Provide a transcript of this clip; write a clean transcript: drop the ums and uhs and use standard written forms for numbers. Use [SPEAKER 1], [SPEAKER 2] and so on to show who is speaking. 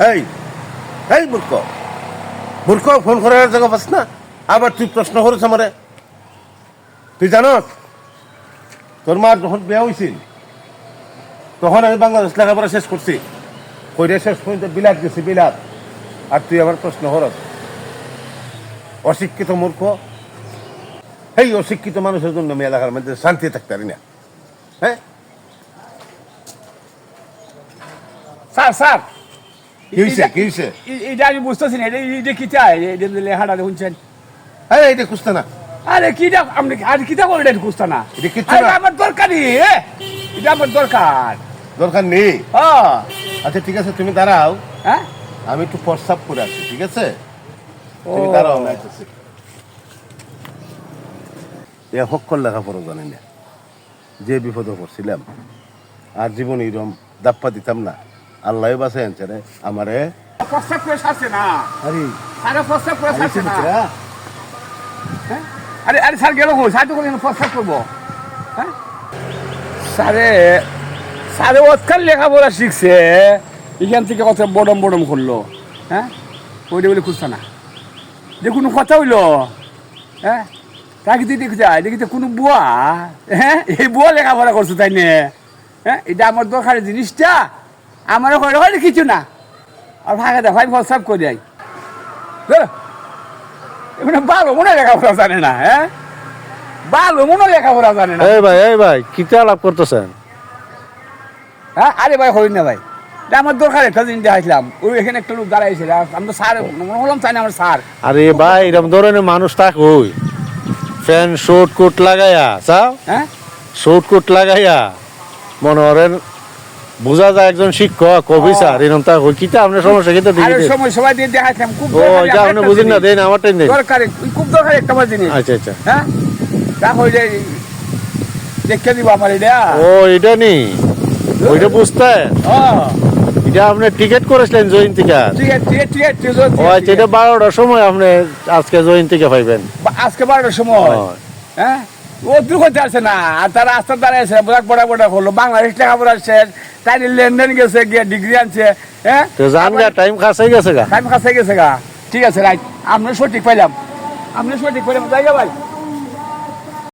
[SPEAKER 1] এই এই মূর্খ মূর্খ, ফোন করার জায়গা পাস না, আবার তুই প্রশ্ন করিস আমারে। তুই জানস তোর মার যখন বিয়া হয়েছিল তখন আমি বাংলাদেশ লেখাপড়া শেষ করছি, কইরে শেষ পর্যন্ত বিলাত গেছি, বিলাত। আর তুই আবার প্রশ্ন করস? অশিক্ষিত মূর্খ। এই অশিক্ষিত মানুষের জন্য আমি এলাকার মধ্যে শান্তি থাকতে পারি না। হ্যাঁ
[SPEAKER 2] স্যার স্যার
[SPEAKER 1] কি হয়েছে, কি হয়েছে?
[SPEAKER 2] এটা আমি বুঝতেছি না, এটা কি চাই লেখাটা শুনছেন?
[SPEAKER 1] হ্যাঁ এটা খুঁজতে না,
[SPEAKER 2] আরে কিটা আপনি আর কিটা বলেন এটা খুঁজতে না?
[SPEAKER 1] এটা কিচ্ছু
[SPEAKER 2] আরে
[SPEAKER 1] না।
[SPEAKER 2] আমার দরকারই, এটা আমার দরকার।
[SPEAKER 1] দরকার নেই।
[SPEAKER 2] হ্যাঁ
[SPEAKER 1] আচ্ছা ঠিক আছে, তুমি দাঁড়াও,
[SPEAKER 2] হ্যাঁ
[SPEAKER 1] আমি একটু প্রস্তাব করে আসি, ঠিক আছে? তুমি
[SPEAKER 2] ও।
[SPEAKER 1] দাঁড়াও, আমি আসতেছি। এ হক্কর লেখাপড়া জানি না, যে বিপদে পড়ছিলাম আর জীবনে এরম দাপ্পা দিতাম না। আল্লাহ বাসায় আনছে রে আমারে।
[SPEAKER 2] প্রস্তাব করে সারছে না,
[SPEAKER 1] আরে
[SPEAKER 2] স্যার প্রস্তাব করে সারছে না।
[SPEAKER 1] আরে
[SPEAKER 2] হ্যাঁ? আরে আরে স্যার গেল কই? স্যার তো কোনো প্রস্তাব করবো? হ্যাঁ স্যারে স্যারে ওৎকার লেখাপড়া শিখছে, এখান থেকে কত বডম বডম করলো। হ্যাঁ ওইটা বলে খুঁজছে না, যে কোনো কথা হইলো। হ্যাঁ তাকে দিয়ে দেখতে যায়, দেখি তো কোনো বুয়া, হ্যাঁ এই বুয়া লেখাপড়া করছো তাই নে। হ্যাঁ এটা আমার দরকারি জিনিসটা আমার হয় কিছু না, আর ভাগে দেখো আমি প্রস্তাব করে যাই। এমনি ভালো মনে লেখাপড়া জানে না, হ্যাঁ ভালো মনে লেখাপড়া জানে না।
[SPEAKER 3] এই ভাই কিতা আলাপ করতেছেন?
[SPEAKER 2] হ্যাঁ আরে ভাই হই না ভাই, এটা আমার দরকার একটা জিনিস দেখাইছিলাম, ওই এখানে একটা লোক দাঁড়াইছিল, আমি তো স্যার বললাম চাই না আমার স্যার।
[SPEAKER 3] আরে ভাই এরকম ধরনের মানুষ থাক ওই ফ্যান শর্ট কোট লাগাইয়া চাও,
[SPEAKER 2] হ্যাঁ
[SPEAKER 3] শর্ট কোট লাগাইয়া মনে করেন বোঝা যায় একজন শিক্ষক অফিসার এরকম তা হই কিতা আপনার সমস্যা কিন্তু
[SPEAKER 2] আরে
[SPEAKER 3] দিকে
[SPEAKER 2] সময় সবাই দিয়ে দেখাইছিলাম, খুব
[SPEAKER 3] ও এটা আপনি বুঝেন না, দেন আমারটাই নেই।
[SPEAKER 2] দরকারি, খুব দরকার একটা আমার জিনিস।
[SPEAKER 3] আচ্ছা আচ্ছা
[SPEAKER 2] হ্যাঁ তা হইলে দেখে দিব আমার এটা।
[SPEAKER 3] ও এটা নি ওইটা বুঝতে
[SPEAKER 2] হ্যাঁ
[SPEAKER 3] এটা আপনি টিকিট করেছিলেন জয়েন থেকে?
[SPEAKER 2] ঠিক আছে ঠিক আছে ঠিক আছে, ঠিক আছে,
[SPEAKER 3] ও আচ্ছা এটা 12টার সময় আপনি আজকে জয়েন থেকে পাইবেন।
[SPEAKER 2] আজকে 12টার সময়।
[SPEAKER 3] ও,
[SPEAKER 2] হ্যাঁ ও দূর করতে আসছে না, আর তারা রাস্তা দাঁড়াইছে, বড় বড় করলো, বাংলাদেশ লেখাপড়া শেষ, তাই লেনদেন গেছে, গিয়ে ডিগ্রি আনছে। হ্যাঁ
[SPEAKER 3] তো জান গা টাইম কাছে গেছে গা।
[SPEAKER 2] টাইম কাছে গেছে গা। ঠিক আছে রাইট, আপনি সঠিক পাইলাম, আপনি সঠিক পাইলাম, জায়গা ভাই।